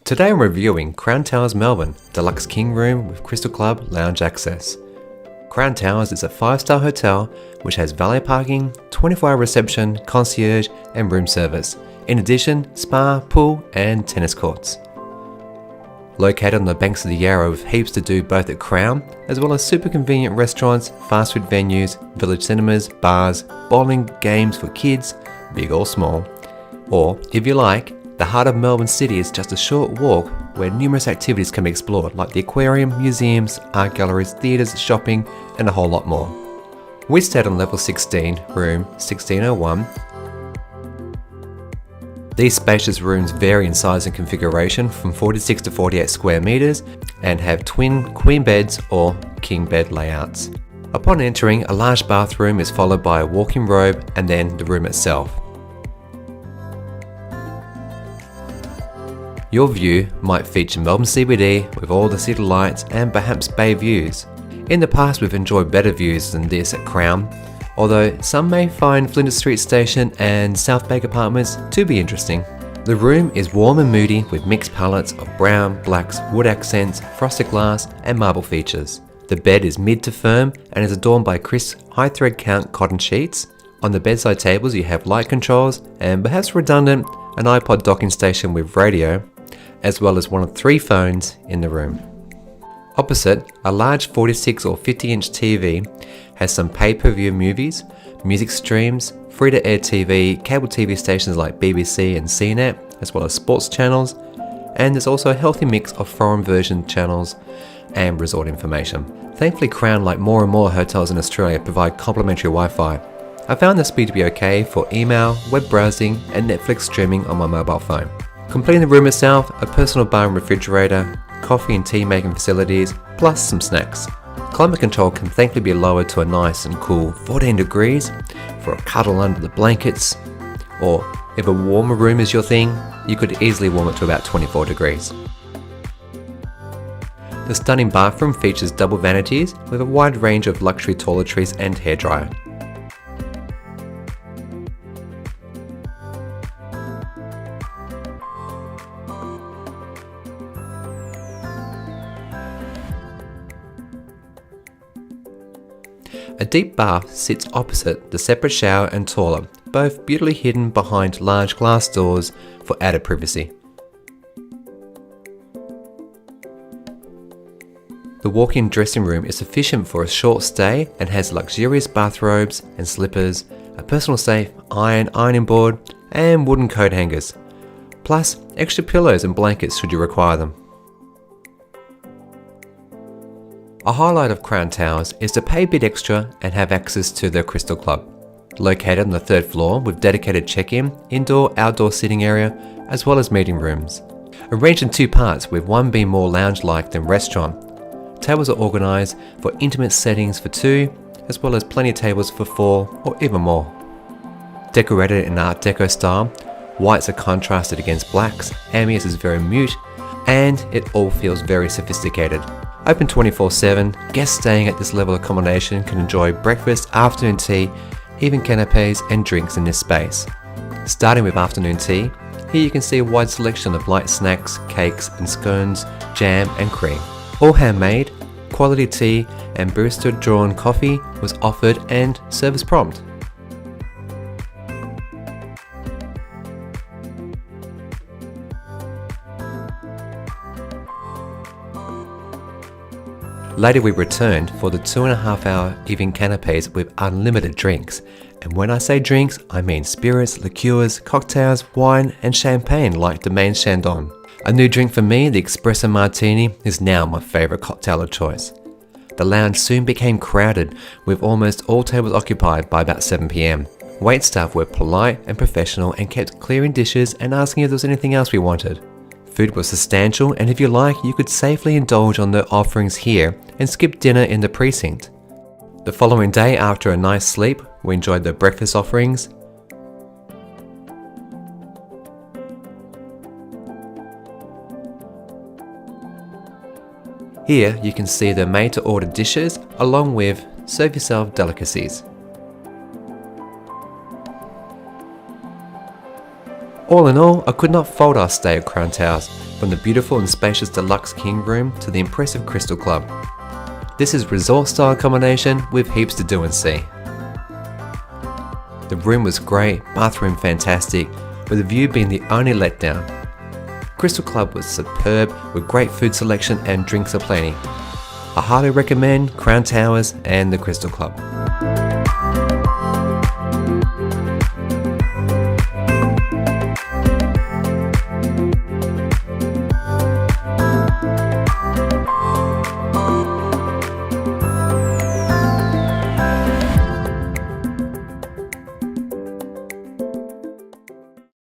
Today I'm reviewing Crown Towers Melbourne, Deluxe King Room with Crystal Club lounge access. Crown Towers is a 5-star hotel which has valet parking, 24-hour reception, concierge and room service. In addition, spa, pool and tennis courts. Located on the banks of the Yarra with heaps to do both at Crown, as well as super convenient restaurants, fast food venues, village cinemas, bars, bowling, games for kids, big or small. Or, if you like, the heart of Melbourne City is just a short walk where numerous activities can be explored like the aquarium, museums, art galleries, theatres, shopping and a whole lot more. We stayed on level 16, room 1601. These spacious rooms vary in size and configuration from 46 to 48 square metres and have twin queen beds or king bed layouts. Upon entering, a large bathroom is followed by a walk-in robe and then the room itself. Your view might feature Melbourne CBD with all the city lights and perhaps bay views. In the past we've enjoyed better views than this at Crown, although some may find Flinders Street Station and South Bank Apartments to be interesting. The room is warm and moody with mixed palettes of brown, blacks, wood accents, frosted glass and marble features. The bed is mid to firm and is adorned by crisp high thread count cotton sheets. On the bedside tables you have light controls and perhaps redundant, an iPod docking station with radio, as well as one of 3 phones in the room. Opposite, a large 46 or 50-inch TV has some pay-per-view movies, music streams, free-to-air TV, cable TV stations like BBC and CNET, as well as sports channels, and there's also a healthy mix of foreign version channels and resort information. Thankfully Crown, like more and more hotels in Australia, provide complimentary Wi-Fi. I found the speed to be okay for email, web browsing and Netflix streaming on my mobile phone. Completing the room itself, a personal bar and refrigerator, coffee and tea making facilities, plus some snacks. Climate control can thankfully be lowered to a nice and cool 14 degrees for a cuddle under the blankets, or if a warmer room is your thing, you could easily warm it to about 24 degrees. The stunning bathroom features double vanities with a wide range of luxury toiletries and hairdryer. A deep bath sits opposite the separate shower and toilet, both beautifully hidden behind large glass doors for added privacy. The walk-in dressing room is sufficient for a short stay and has luxurious bathrobes and slippers, a personal safe, ironing board and wooden coat hangers, plus extra pillows and blankets should you require them. A highlight of Crown Towers is to pay a bit extra and have access to the Crystal Club. Located on the 3rd floor with dedicated check-in, indoor-outdoor sitting area, as well as meeting rooms. Arranged in 2 parts with one being more lounge-like than restaurant. Tables are organised for intimate settings for 2, as well as plenty of tables for 4 or even more. Decorated in Art Deco style, whites are contrasted against blacks, ambience is very mute, and it all feels very sophisticated. Open 24/7, guests staying at this level of accommodation can enjoy breakfast, afternoon tea, even canapes and drinks in this space. Starting with afternoon tea, here you can see a wide selection of light snacks, cakes and scones, jam and cream. All handmade, quality tea and barista drawn coffee was offered and service prompt. Later we returned for the 2.5-hour evening canapes with unlimited drinks. And when I say drinks, I mean spirits, liqueurs, cocktails, wine and champagne like the main Chandon. A new drink for me, the Espresso Martini, is now my favourite cocktail of choice. The lounge soon became crowded with almost all tables occupied by about 7 PM. Wait staff were polite and professional and kept clearing dishes and asking if there was anything else we wanted. Food was substantial and if you like, you could safely indulge on the offerings here and skip dinner in the precinct. The following day, after a nice sleep, we enjoyed the breakfast offerings. Here you can see the made-to-order dishes along with serve yourself delicacies. All in all, I could not fault our stay at Crown Towers. from the beautiful and spacious Deluxe King Room to the impressive Crystal Club. This is resort-style accommodation with heaps to do and see. The room was great, bathroom fantastic, with the view being the only letdown. Crystal Club was superb with great food selection and drinks aplenty. I highly recommend Crown Towers and the Crystal Club.